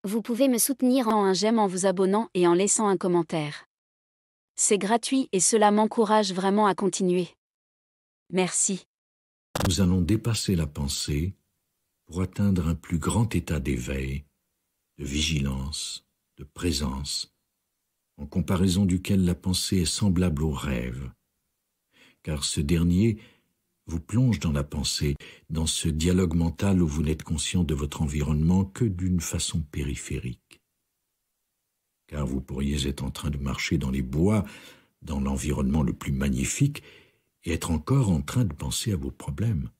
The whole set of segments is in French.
Vous pouvez me soutenir en un j'aime en vous abonnant et en laissant un commentaire. C'est gratuit et cela m'encourage vraiment à continuer. Merci. Nous allons dépasser la pensée pour atteindre un plus grand état d'éveil, de vigilance, de présence, en comparaison duquel la pensée est semblable au rêve, car ce dernier vous plonge dans la pensée, dans ce dialogue mental où vous n'êtes conscient de votre environnement que d'une façon périphérique. Car vous pourriez être en train de marcher dans les bois, dans l'environnement le plus magnifique, et être encore en train de penser à vos problèmes.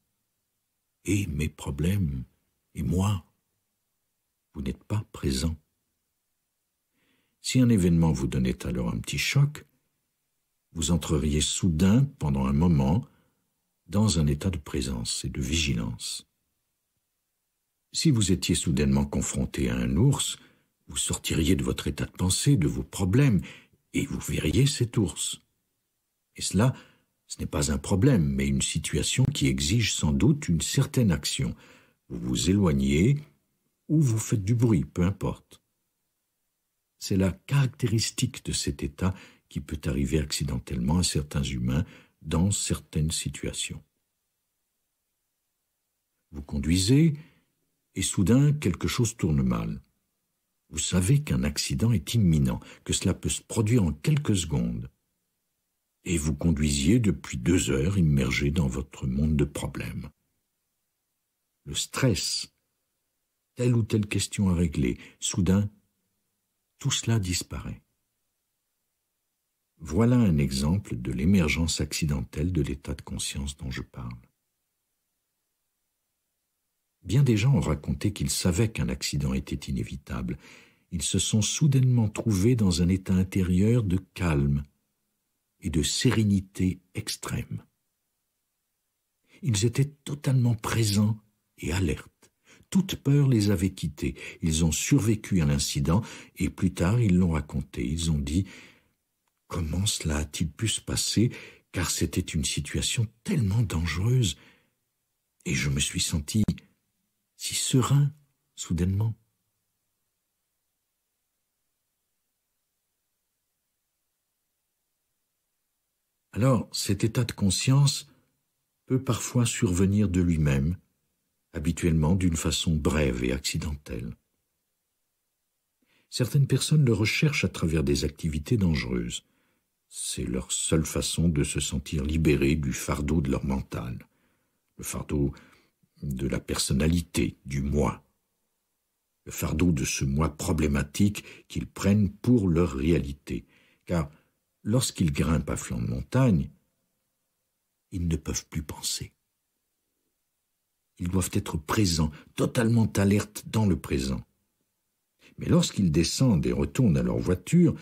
Et mes problèmes, et moi. Vous n'êtes pas présent. Si un événement vous donnait alors un petit choc, vous entreriez soudain, pendant un moment, dans un état de présence et de vigilance. Si vous étiez soudainement confronté à un ours, vous sortiriez de votre état de pensée, de vos problèmes, et vous verriez cet ours. Et cela, ce n'est pas un problème, mais une situation qui exige sans doute une certaine action. Vous vous éloignez ou vous faites du bruit, peu importe. C'est la caractéristique de cet état qui peut arriver accidentellement à certains humains dans certaines situations. Vous conduisez et soudain quelque chose tourne mal. Vous savez qu'un accident est imminent, que cela peut se produire en quelques secondes. Et vous conduisiez depuis 2 heures immergé dans votre monde de problèmes. Le stress, telle ou telle question à régler, soudain, tout cela disparaît. Voilà un exemple de l'émergence accidentelle de l'état de conscience dont je parle. Bien des gens ont raconté qu'ils savaient qu'un accident était inévitable. Ils se sont soudainement trouvés dans un état intérieur de calme et de sérénité extrême. Ils étaient totalement présents et alertes. Toute peur les avait quittés. Ils ont survécu à l'incident et plus tard ils l'ont raconté. Ils ont dit « Comment cela a-t-il pu se passer ? Car c'était une situation tellement dangereuse. Et je me suis senti si serein, soudainement. » Alors, cet état de conscience peut parfois survenir de lui-même, habituellement d'une façon brève et accidentelle. Certaines personnes le recherchent à travers des activités dangereuses. C'est leur seule façon de se sentir libérés du fardeau de leur mental, le fardeau de la personnalité, du moi, le fardeau de ce moi problématique qu'ils prennent pour leur réalité. Car lorsqu'ils grimpent à flanc de montagne, ils ne peuvent plus penser. Ils doivent être présents, totalement alertes dans le présent. Mais lorsqu'ils descendent et retournent à leur voiture,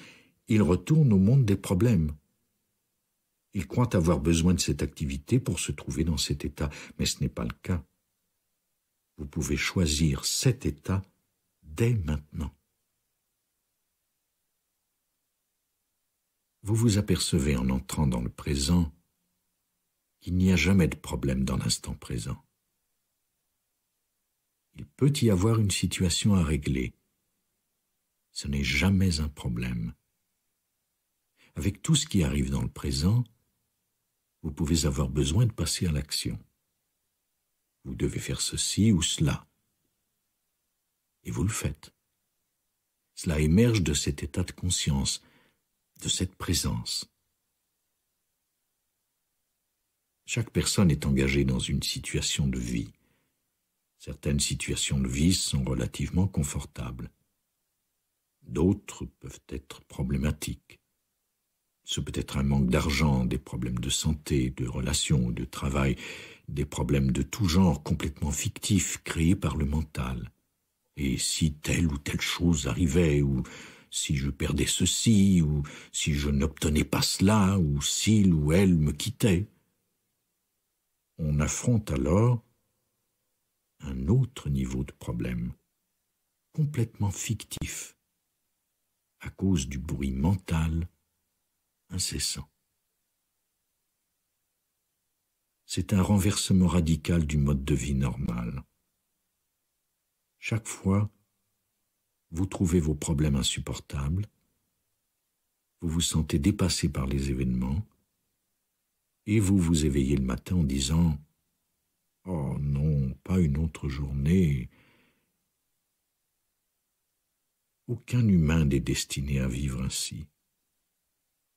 ils retournent au monde des problèmes. Ils croient avoir besoin de cette activité pour se trouver dans cet état, mais ce n'est pas le cas. Vous pouvez choisir cet état dès maintenant. Vous vous apercevez en entrant dans le présent qu'il n'y a jamais de problème dans l'instant présent. Il peut y avoir une situation à régler. Ce n'est jamais un problème. Avec tout ce qui arrive dans le présent, vous pouvez avoir besoin de passer à l'action. Vous devez faire ceci ou cela. Et vous le faites. Cela émerge de cet état de conscience, de cette présence. Chaque personne est engagée dans une situation de vie. Certaines situations de vie sont relativement confortables. D'autres peuvent être problématiques. Ce peut être un manque d'argent, des problèmes de santé, de relations, de travail, des problèmes de tout genre complètement fictifs créés par le mental. Et si telle ou telle chose arrivait, ou si je perdais ceci, ou si je n'obtenais pas cela, ou s'il ou elle me quittait, on affronte alors un autre niveau de problème, complètement fictif, à cause du bruit mental incessant. C'est un renversement radical du mode de vie normal. Chaque fois, vous trouvez vos problèmes insupportables, vous vous sentez dépassé par les événements, et vous vous éveillez le matin en disant « Oh non, pas une autre journée ». Aucun humain n'est destiné à vivre ainsi.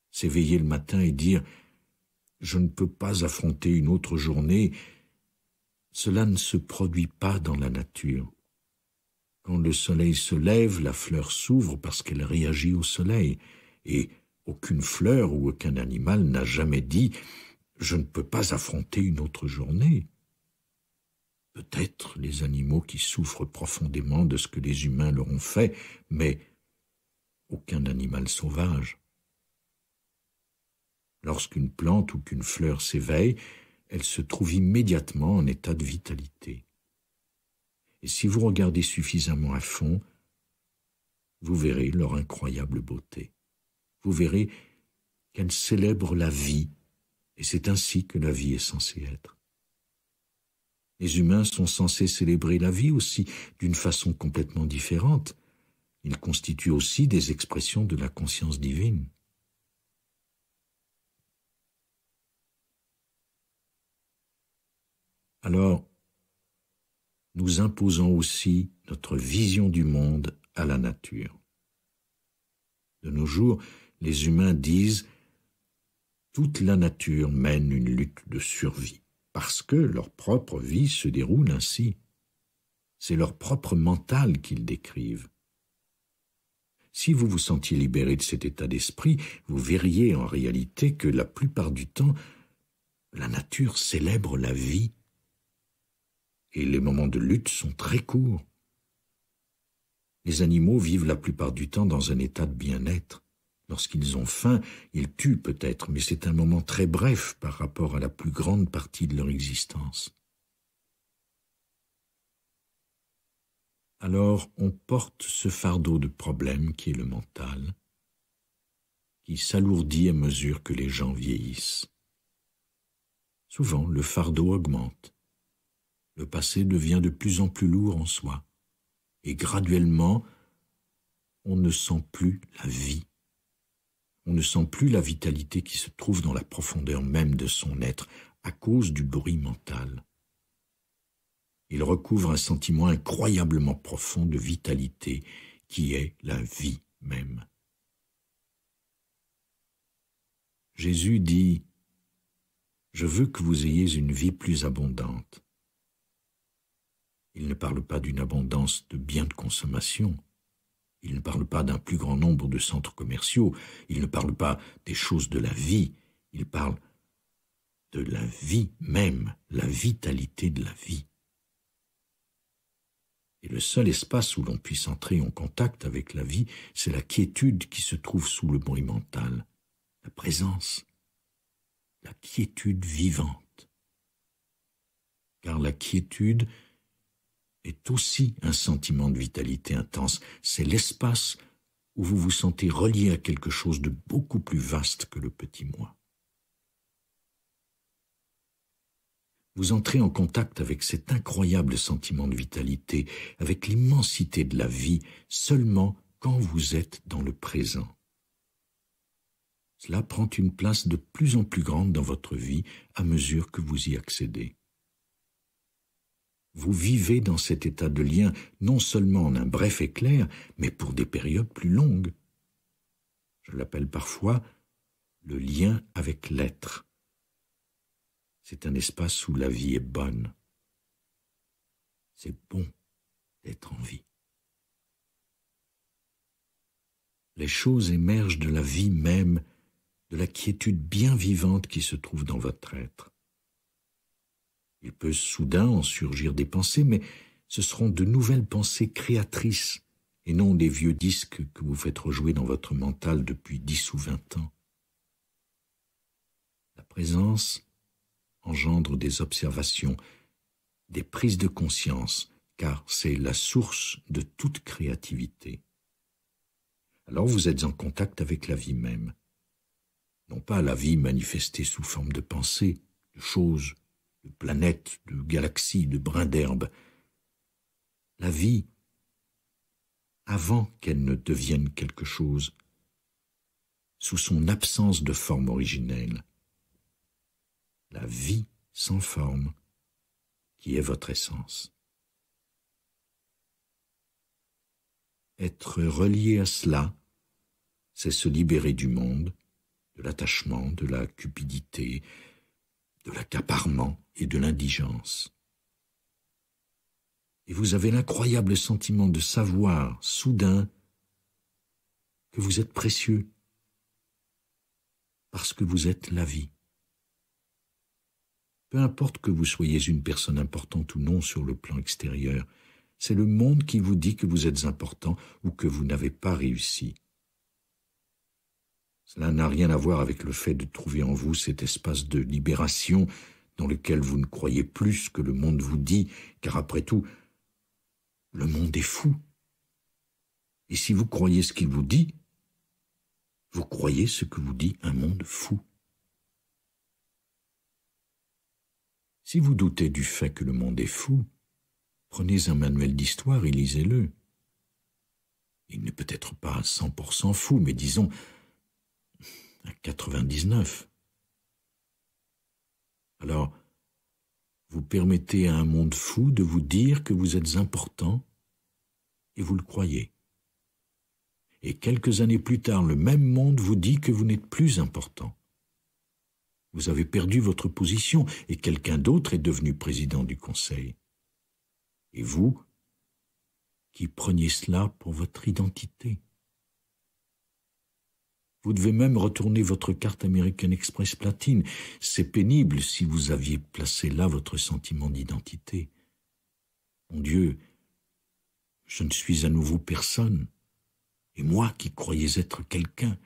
S'éveiller le matin et dire « Je ne peux pas affronter une autre journée », cela ne se produit pas dans la nature. Quand le soleil se lève, la fleur s'ouvre parce qu'elle réagit au soleil, et aucune fleur ou aucun animal n'a jamais dit « Je ne peux pas affronter une autre journée ». Peut-être les animaux qui souffrent profondément de ce que les humains leur ont fait, mais aucun animal sauvage. Lorsqu'une plante ou qu'une fleur s'éveille, elle se trouve immédiatement en état de vitalité. Et si vous regardez suffisamment à fond, vous verrez leur incroyable beauté. Vous verrez qu'elle célèbre la vie, et c'est ainsi que la vie est censée être. Les humains sont censés célébrer la vie aussi d'une façon complètement différente. Ils constituent aussi des expressions de la conscience divine. Alors, nous imposons aussi notre vision du monde à la nature. De nos jours, les humains disent « Toute la nature mène une lutte de survie ». Parce que leur propre vie se déroule ainsi. C'est leur propre mental qu'ils décrivent. Si vous vous sentiez libéré de cet état d'esprit, vous verriez en réalité que la plupart du temps, la nature célèbre la vie. Et les moments de lutte sont très courts. Les animaux vivent la plupart du temps dans un état de bien-être. Lorsqu'ils ont faim, ils tuent peut-être, mais c'est un moment très bref par rapport à la plus grande partie de leur existence. Alors on porte ce fardeau de problème qui est le mental, qui s'alourdit à mesure que les gens vieillissent. Souvent, le fardeau augmente. Le passé devient de plus en plus lourd en soi, et graduellement, on ne sent plus la vie. On ne sent plus la vitalité qui se trouve dans la profondeur même de son être à cause du bruit mental. Il recouvre un sentiment incroyablement profond de vitalité qui est la vie même. Jésus dit « Je veux que vous ayez une vie plus abondante ». Il ne parle pas d'une abondance de biens de consommation. Il ne parle pas d'un plus grand nombre de centres commerciaux, il ne parle pas des choses de la vie, il parle de la vie même, la vitalité de la vie. Et le seul espace où l'on puisse entrer en contact avec la vie, c'est la quiétude qui se trouve sous le bruit mental, la présence, la quiétude vivante. Car la quiétude est aussi un sentiment de vitalité intense. C'est l'espace où vous vous sentez relié à quelque chose de beaucoup plus vaste que le petit moi. Vous entrez en contact avec cet incroyable sentiment de vitalité, avec l'immensité de la vie, seulement quand vous êtes dans le présent. Cela prend une place de plus en plus grande dans votre vie à mesure que vous y accédez. Vous vivez dans cet état de lien non seulement en un bref éclair, mais pour des périodes plus longues. Je l'appelle parfois le lien avec l'être. C'est un espace où la vie est bonne. C'est bon d'être en vie. Les choses émergent de la vie même, de la quiétude bien vivante qui se trouve dans votre être. Il peut soudain en surgir des pensées, mais ce seront de nouvelles pensées créatrices et non des vieux disques que vous faites rejouer dans votre mental depuis 10 ou 20 ans. La présence engendre des observations, des prises de conscience, car c'est la source de toute créativité. Alors vous êtes en contact avec la vie même. Non pas la vie manifestée sous forme de pensées, de choses, de planètes, de galaxies, de brins d'herbe. La vie avant qu'elle ne devienne quelque chose, sous son absence de forme originelle. La vie sans forme, qui est votre essence. Être relié à cela, c'est se libérer du monde, de l'attachement, de la cupidité, de l'accaparement et de l'indigence. Et vous avez l'incroyable sentiment de savoir, soudain, que vous êtes précieux, parce que vous êtes la vie. Peu importe que vous soyez une personne importante ou non sur le plan extérieur, c'est le monde qui vous dit que vous êtes important ou que vous n'avez pas réussi. Cela n'a rien à voir avec le fait de trouver en vous cet espace de libération dans lequel vous ne croyez plus ce que le monde vous dit, car après tout, le monde est fou. Et si vous croyez ce qu'il vous dit, vous croyez ce que vous dit un monde fou. Si vous doutez du fait que le monde est fou, prenez un manuel d'histoire et lisez-le. Il n'est peut-être pas à 100% fou, mais disons à 99. Alors, vous permettez à un monde fou de vous dire que vous êtes important et vous le croyez. Et quelques années plus tard, le même monde vous dit que vous n'êtes plus important. Vous avez perdu votre position et quelqu'un d'autre est devenu président du conseil. Et vous, qui preniez cela pour votre identité. Vous devez même retourner votre carte American Express platine. C'est pénible si vous aviez placé là votre sentiment d'identité. Mon Dieu, je ne suis à nouveau personne. Et moi qui croyais être quelqu'un,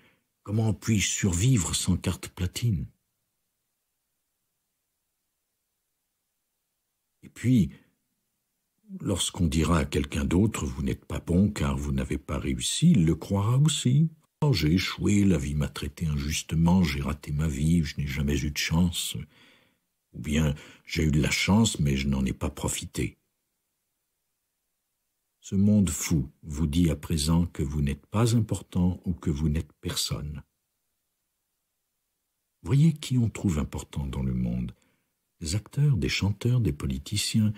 comment puis-je survivre sans carte platine? Et puis, lorsqu'on dira à quelqu'un d'autre « vous n'êtes pas bon car vous n'avez pas réussi », il le croira aussi. « Oh, j'ai échoué, la vie m'a traité injustement, j'ai raté ma vie, je n'ai jamais eu de chance. » Ou bien « j'ai eu de la chance, mais je n'en ai pas profité. » Ce monde fou vous dit à présent que vous n'êtes pas important ou que vous n'êtes personne. Voyez qui on trouve important dans le monde. Des acteurs, des chanteurs, des politiciens,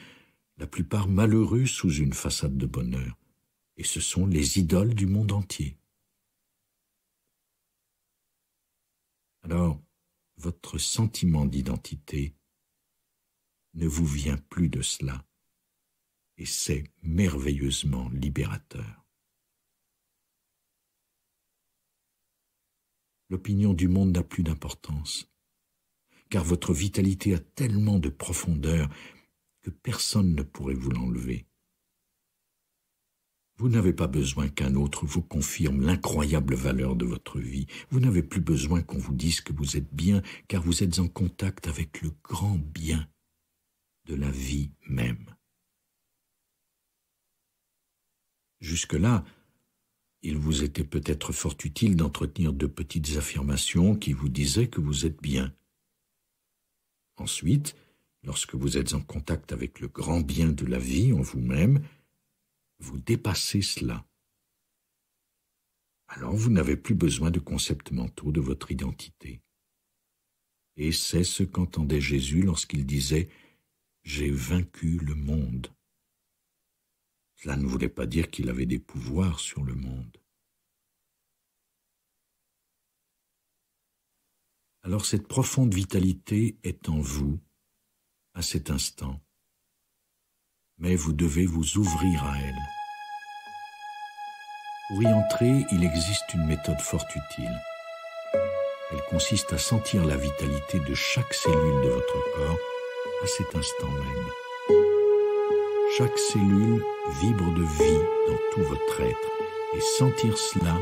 la plupart malheureux sous une façade de bonheur. Et ce sont les idoles du monde entier. Alors, votre sentiment d'identité ne vous vient plus de cela. Et c'est merveilleusement libérateur. L'opinion du monde n'a plus d'importance, car votre vitalité a tellement de profondeur que personne ne pourrait vous l'enlever. Vous n'avez pas besoin qu'un autre vous confirme l'incroyable valeur de votre vie. Vous n'avez plus besoin qu'on vous dise que vous êtes bien, car vous êtes en contact avec le grand bien de la vie même. Jusque-là, il vous était peut-être fort utile d'entretenir de petites affirmations qui vous disaient que vous êtes bien. Ensuite, lorsque vous êtes en contact avec le grand bien de la vie en vous-même, vous dépassez cela. Alors vous n'avez plus besoin de concepts mentaux de votre identité. Et c'est ce qu'entendait Jésus lorsqu'il disait « J'ai vaincu le monde ». Cela ne voulait pas dire qu'il avait des pouvoirs sur le monde. Alors cette profonde vitalité est en vous, à cet instant, mais vous devez vous ouvrir à elle. Pour y entrer, il existe une méthode fort utile. Elle consiste à sentir la vitalité de chaque cellule de votre corps à cet instant même. Chaque cellule vibre de vie dans tout votre être, et sentir cela,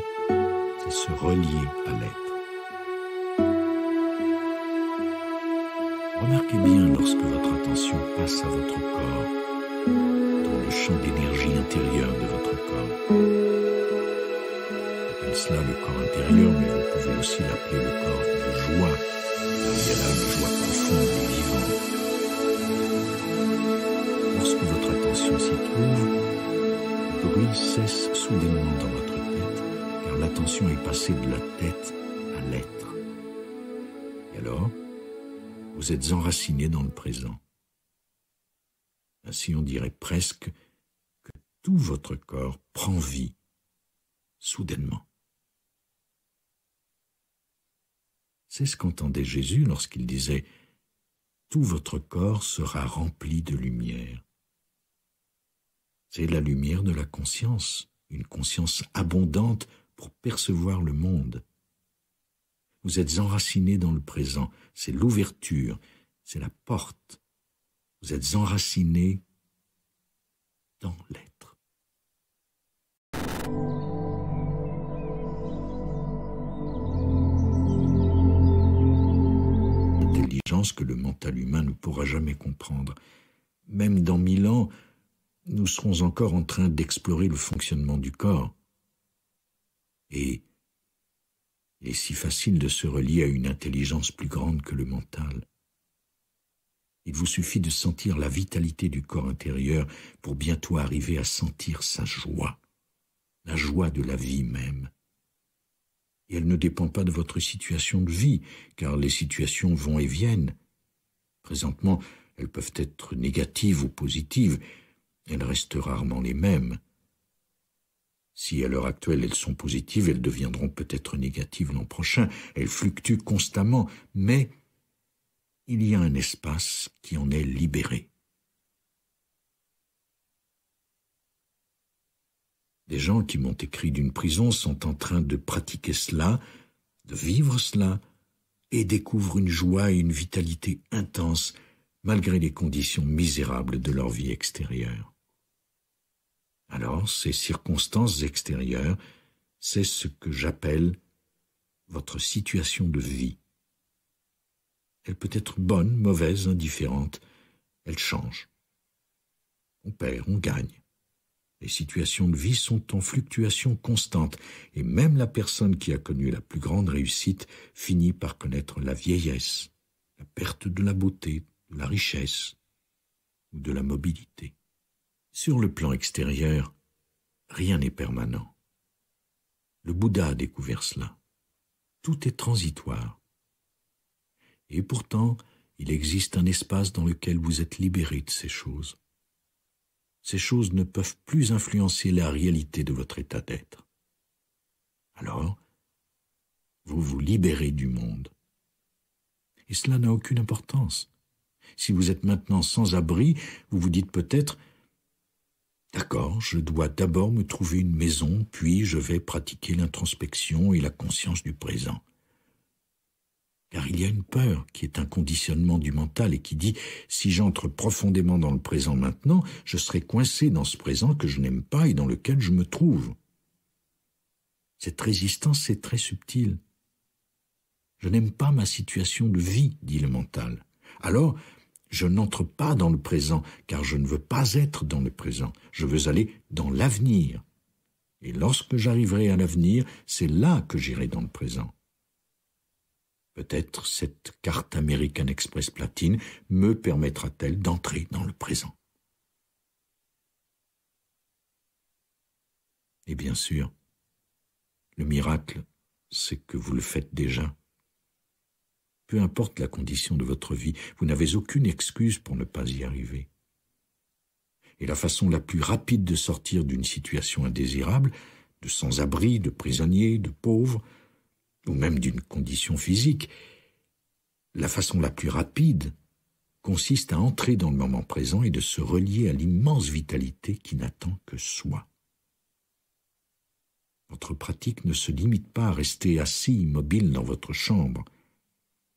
c'est se relier à l'être. Remarquez bien lorsque votre attention passe à votre corps, dans le champ d'énergie intérieure de votre corps. On appelle cela le corps intérieur, mais vous pouvez aussi l'appeler le corps de joie. Il y a là une joie profonde et vivante. Lorsque votre attention s'y trouve, vous bruit cesse soudainement dans votre tête, car l'attention est passée de la tête à l'être. Et alors, vous êtes enraciné dans le présent. Ainsi, on dirait presque que tout votre corps prend vie soudainement. C'est ce qu'entendait Jésus lorsqu'il disait « Tout votre corps sera rempli de lumière ». C'est la lumière de la conscience, une conscience abondante pour percevoir le monde. Vous êtes enraciné dans le présent, c'est l'ouverture, c'est la porte. Vous êtes enraciné dans l'être. Intelligence que le mental humain ne pourra jamais comprendre. Même dans 1000 ans, nous serons encore en train d'explorer le fonctionnement du corps. Et il est si facile de se relier à une intelligence plus grande que le mental. Il vous suffit de sentir la vitalité du corps intérieur pour bientôt arriver à sentir sa joie, la joie de la vie même. Et elle ne dépend pas de votre situation de vie, car les situations vont et viennent. Présentement, elles peuvent être négatives ou positives, elles restent rarement les mêmes. Si à l'heure actuelle elles sont positives, elles deviendront peut-être négatives l'an prochain. Elles fluctuent constamment, mais il y a un espace qui en est libéré. Des gens qui m'ont écrit d'une prison sont en train de pratiquer cela, de vivre cela, et découvrent une joie et une vitalité intense, malgré les conditions misérables de leur vie extérieure. Alors, ces circonstances extérieures, c'est ce que j'appelle votre situation de vie. Elle peut être bonne, mauvaise, indifférente. Elle change. On perd, on gagne. Les situations de vie sont en fluctuation constante, et même la personne qui a connu la plus grande réussite finit par connaître la vieillesse, la perte de la beauté, de la richesse ou de la mobilité. Sur le plan extérieur, rien n'est permanent. Le Bouddha a découvert cela. Tout est transitoire. Et pourtant, il existe un espace dans lequel vous êtes libéré de ces choses. Ces choses ne peuvent plus influencer la réalité de votre état d'être. Alors, vous vous libérez du monde. Et cela n'a aucune importance. Si vous êtes maintenant sans abri, vous vous dites peut-être « D'accord, je dois d'abord me trouver une maison, puis je vais pratiquer l'introspection et la conscience du présent. » Car il y a une peur qui est un conditionnement du mental et qui dit « Si j'entre profondément dans le présent maintenant, je serai coincé dans ce présent que je n'aime pas et dans lequel je me trouve. » Cette résistance est très subtile. « Je n'aime pas ma situation de vie, dit le mental. Alors, je n'entre pas dans le présent, car je ne veux pas être dans le présent. Je veux aller dans l'avenir. Et lorsque j'arriverai à l'avenir, c'est là que j'irai dans le présent. » Peut-être cette carte American Express platine me permettra-t-elle d'entrer dans le présent. Et bien sûr, le miracle, c'est que vous le faites déjà. Peu importe la condition de votre vie, vous n'avez aucune excuse pour ne pas y arriver. Et la façon la plus rapide de sortir d'une situation indésirable, de sans-abri, de prisonnier, de pauvre, ou même d'une condition physique, la façon la plus rapide consiste à entrer dans le moment présent et de se relier à l'immense vitalité qui n'attend que soi. Votre pratique ne se limite pas à rester assis immobile dans votre chambre.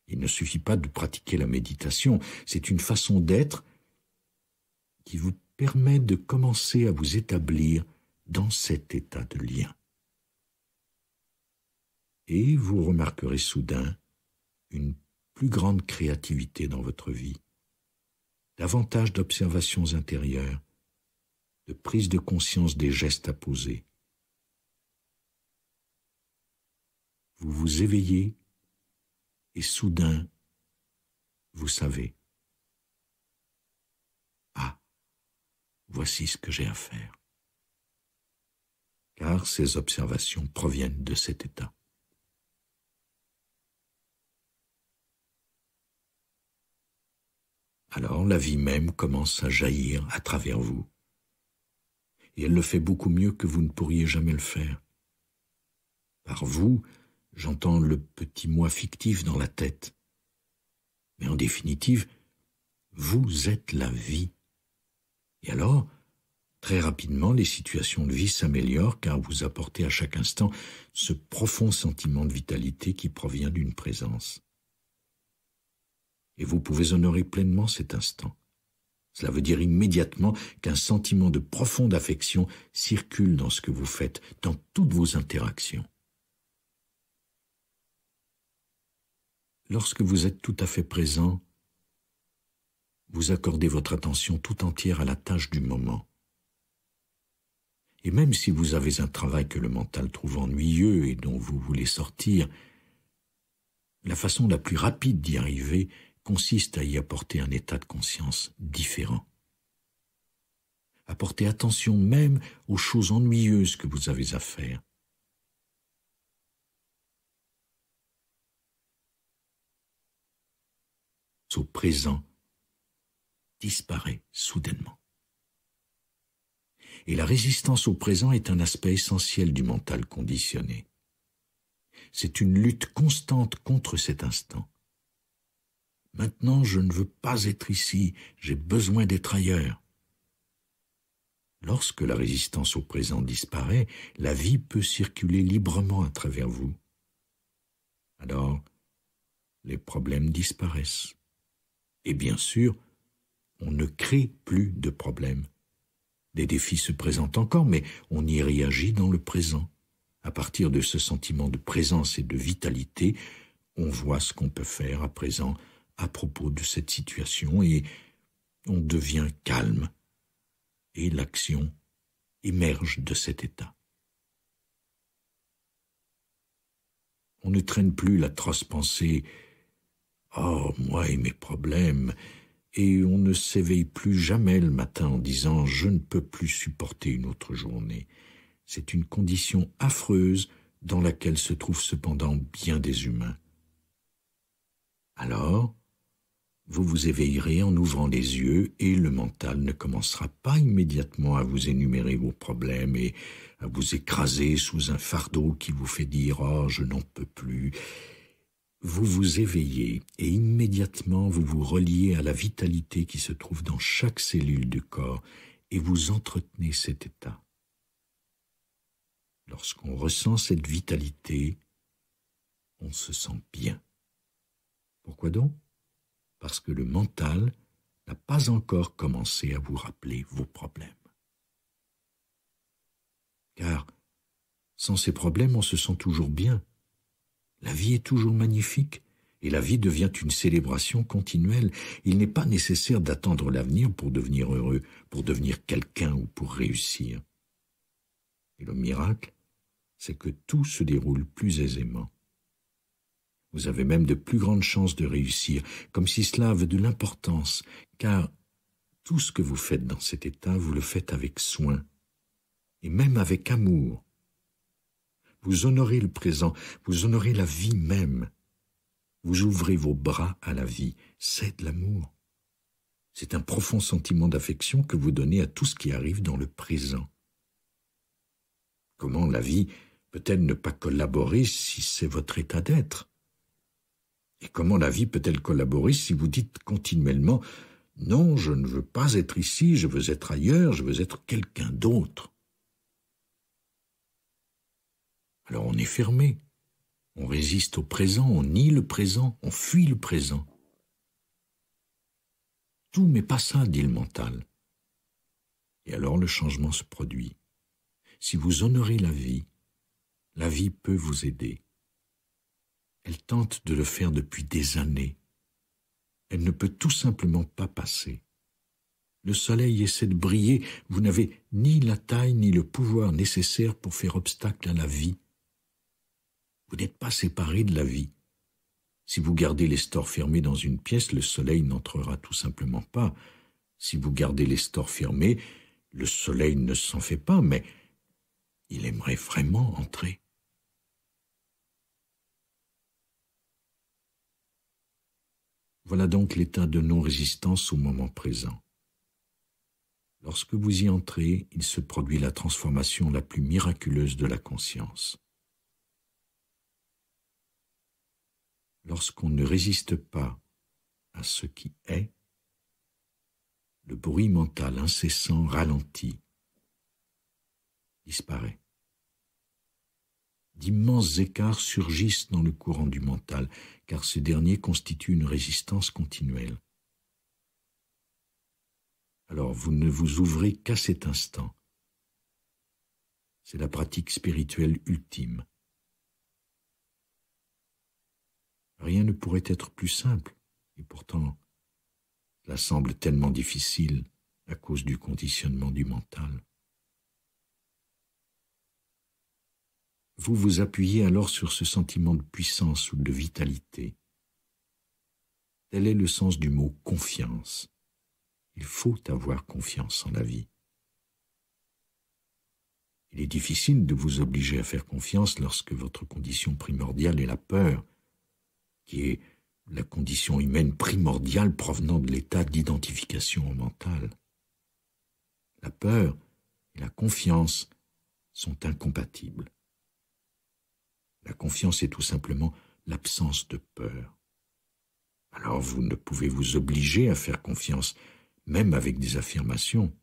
Il ne suffit pas de pratiquer la méditation, c'est une façon d'être qui vous permet de commencer à vous établir dans cet état de lien. Et vous remarquerez soudain une plus grande créativité dans votre vie, davantage d'observations intérieures, de prise de conscience des gestes à poser. Vous vous éveillez et soudain, vous savez. Ah, voici ce que j'ai à faire. car ces observations proviennent de cet état. Alors la vie même commence à jaillir à travers vous. Et elle le fait beaucoup mieux que vous ne pourriez jamais le faire. Par vous, j'entends le petit moi fictif dans la tête. Mais en définitive, vous êtes la vie. Et alors, très rapidement, les situations de vie s'améliorent car vous apportez à chaque instant ce profond sentiment de vitalité qui provient d'une présence. Et vous pouvez honorer pleinement cet instant. Cela veut dire immédiatement qu'un sentiment de profonde affection circule dans ce que vous faites, dans toutes vos interactions. Lorsque vous êtes tout à fait présent, vous accordez votre attention tout entière à la tâche du moment. Et même si vous avez un travail que le mental trouve ennuyeux et dont vous voulez sortir, la façon la plus rapide d'y arriver consiste à y apporter un état de conscience différent. Apportez attention même aux choses ennuyeuses que vous avez à faire. Au présent disparaît soudainement. Et la résistance au présent est un aspect essentiel du mental conditionné. C'est une lutte constante contre cet instant. Maintenant, je ne veux pas être ici, j'ai besoin d'être ailleurs. Lorsque la résistance au présent disparaît, la vie peut circuler librement à travers vous. Alors, les problèmes disparaissent. Et bien sûr, on ne crée plus de problèmes. Des défis se présentent encore, mais on y réagit dans le présent. À partir de ce sentiment de présence et de vitalité, on voit ce qu'on peut faire à présent à propos de cette situation et on devient calme et l'action émerge de cet état. On ne traîne plus l'atroce pensée « Oh, moi et mes problèmes » et on ne s'éveille plus jamais le matin en disant « Je ne peux plus supporter une autre journée ». C'est une condition affreuse dans laquelle se trouvent cependant bien des humains. Alors, vous vous éveillerez en ouvrant les yeux et le mental ne commencera pas immédiatement à vous énumérer vos problèmes et à vous écraser sous un fardeau qui vous fait dire « Oh, je n'en peux plus ». Vous vous éveillez et immédiatement vous vous reliez à la vitalité qui se trouve dans chaque cellule du corps et vous entretenez cet état. Lorsqu'on ressent cette vitalité, on se sent bien. Pourquoi donc ? Parce que le mental n'a pas encore commencé à vous rappeler vos problèmes. Car sans ces problèmes, on se sent toujours bien. La vie est toujours magnifique et la vie devient une célébration continuelle. Il n'est pas nécessaire d'attendre l'avenir pour devenir heureux, pour devenir quelqu'un ou pour réussir. Et le miracle, c'est que tout se déroule plus aisément. Vous avez même de plus grandes chances de réussir, comme si cela avait de l'importance, car tout ce que vous faites dans cet état, vous le faites avec soin, et même avec amour. Vous honorez le présent, vous honorez la vie même. Vous ouvrez vos bras à la vie, c'est de l'amour. C'est un profond sentiment d'affection que vous donnez à tout ce qui arrive dans le présent. Comment la vie peut-elle ne pas collaborer si c'est votre état d'être ? Et comment la vie peut-elle collaborer si vous dites continuellement « Non, je ne veux pas être ici, je veux être ailleurs, je veux être quelqu'un d'autre ». Alors on est fermé, on résiste au présent, on nie le présent, on fuit le présent. Tout mais pas ça, dit le mental. Et alors le changement se produit. Si vous honorez la vie peut vous aider. Elle tente de le faire depuis des années. Elle ne peut tout simplement pas passer. Le soleil essaie de briller, vous n'avez ni la taille ni le pouvoir nécessaire pour faire obstacle à la vie. Vous n'êtes pas séparé de la vie. Si vous gardez les stores fermés dans une pièce, le soleil n'entrera tout simplement pas. Si vous gardez les stores fermés, le soleil ne s'en fait pas, mais il aimerait vraiment entrer. Voilà donc l'état de non-résistance au moment présent. Lorsque vous y entrez, il se produit la transformation la plus miraculeuse de la conscience. Lorsqu'on ne résiste pas à ce qui est, le bruit mental incessant ralentit, disparaît. D'immenses écarts surgissent dans le courant du mental, car ce dernier constitue une résistance continuelle. Alors vous ne vous ouvrez qu'à cet instant. C'est la pratique spirituelle ultime. Rien ne pourrait être plus simple, et pourtant, cela semble tellement difficile à cause du conditionnement du mental. Vous vous appuyez alors sur ce sentiment de puissance ou de vitalité. Tel est le sens du mot « confiance ». Il faut avoir confiance en la vie. Il est difficile de vous obliger à faire confiance lorsque votre condition primordiale est la peur, qui est la condition humaine primordiale provenant de l'état d'identification au mental. La peur et la confiance sont incompatibles. La confiance est tout simplement l'absence de peur. Alors vous ne pouvez vous obliger à faire confiance, même avec des affirmations.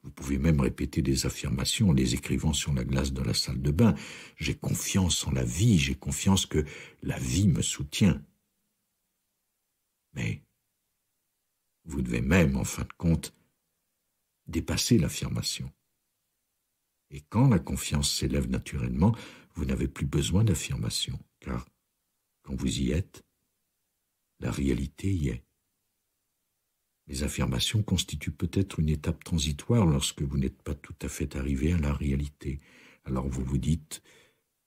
Vous pouvez même répéter des affirmations en les écrivant sur la glace de la salle de bain. « J'ai confiance en la vie, j'ai confiance que la vie me soutient. » Mais vous devez même, en fin de compte, dépasser l'affirmation. Et quand la confiance s'élève naturellement, vous n'avez plus besoin d'affirmation, car quand vous y êtes, la réalité y est. Les affirmations constituent peut-être une étape transitoire lorsque vous n'êtes pas tout à fait arrivé à la réalité. Alors vous vous dites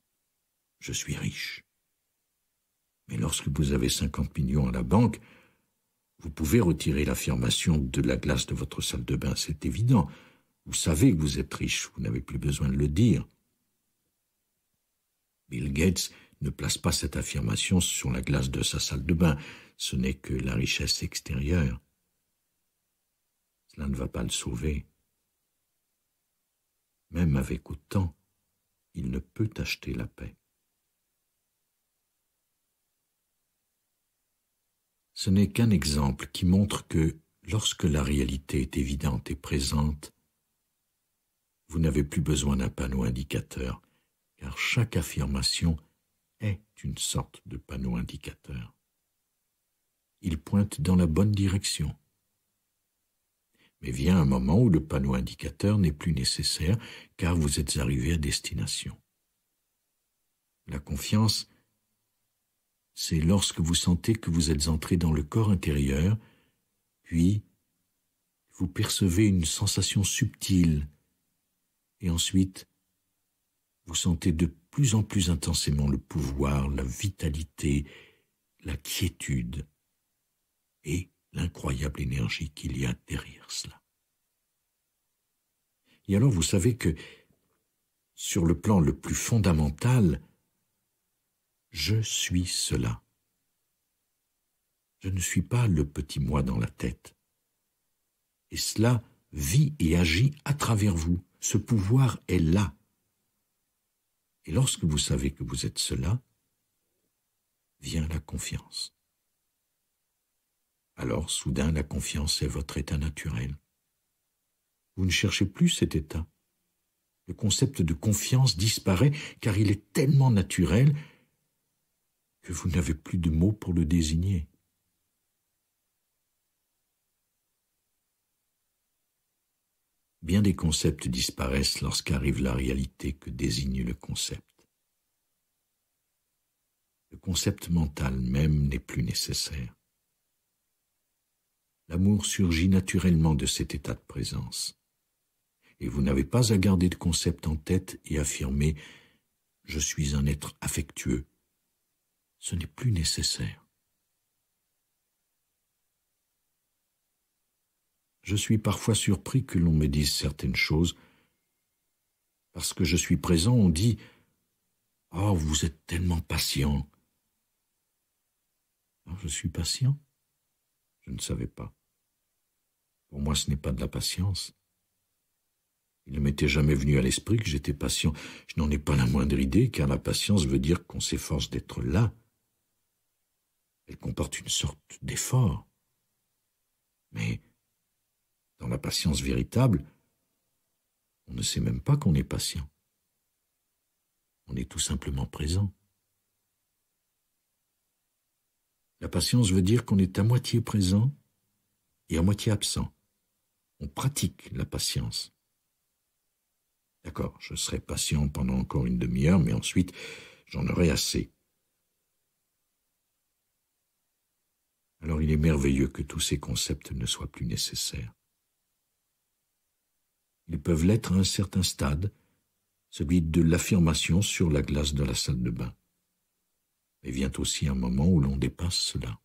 « je suis riche ». Mais lorsque vous avez 50 millions à la banque, vous pouvez retirer l'affirmation de la glace de votre salle de bain, c'est évident. Vous savez que vous êtes riche, vous n'avez plus besoin de le dire. Bill Gates ne place pas cette affirmation sur la glace de sa salle de bain, ce n'est que la richesse extérieure. Cela ne va pas le sauver. Même avec autant, il ne peut acheter la paix. Ce n'est qu'un exemple qui montre que, lorsque la réalité est évidente et présente, vous n'avez plus besoin d'un panneau indicateur, car chaque affirmation est une sorte de panneau indicateur. Il pointe dans la bonne direction. Mais vient un moment où le panneau indicateur n'est plus nécessaire, car vous êtes arrivé à destination. La confiance, c'est lorsque vous sentez que vous êtes entré dans le corps intérieur, puis vous percevez une sensation subtile, et ensuite vous sentez de plus en plus intensément le pouvoir, la vitalité, la quiétude et l'incroyable énergie qu'il y a derrière cela. Et alors vous savez que, sur le plan le plus fondamental, je suis cela. Je ne suis pas le petit moi dans la tête. Et cela vit et agit à travers vous. Ce pouvoir est là. Et lorsque vous savez que vous êtes cela, vient la confiance. Alors, soudain, la confiance est votre état naturel. Vous ne cherchez plus cet état. Le concept de confiance disparaît car il est tellement naturel que vous n'avez plus de mots pour le désigner. Bien des concepts disparaissent lorsqu'arrive la réalité que désigne le concept. Le concept mental même n'est plus nécessaire. L'amour surgit naturellement de cet état de présence. Et vous n'avez pas à garder de concept en tête et affirmer « je suis un être affectueux ». Ce n'est plus nécessaire. Je suis parfois surpris que l'on me dise certaines choses Parce que je suis présent, on dit « Oh, vous êtes tellement patient !» Alors je suis patient? Je ne savais pas. Pour moi, ce n'est pas de la patience. Il ne m'était jamais venu à l'esprit que j'étais patient. Je n'en ai pas la moindre idée, car la patience veut dire qu'on s'efforce d'être là. Elle comporte une sorte d'effort. Mais dans la patience véritable, on ne sait même pas qu'on est patient. On est tout simplement présent. La patience veut dire qu'on est à moitié présent et à moitié absent. On pratique la patience. D'accord, je serai patient pendant encore une demi-heure, mais ensuite, j'en aurai assez. Alors il est merveilleux que tous ces concepts ne soient plus nécessaires. Ils peuvent l'être à un certain stade, celui de l'affirmation sur la glace de la salle de bain. Mais vient aussi un moment où l'on dépasse cela.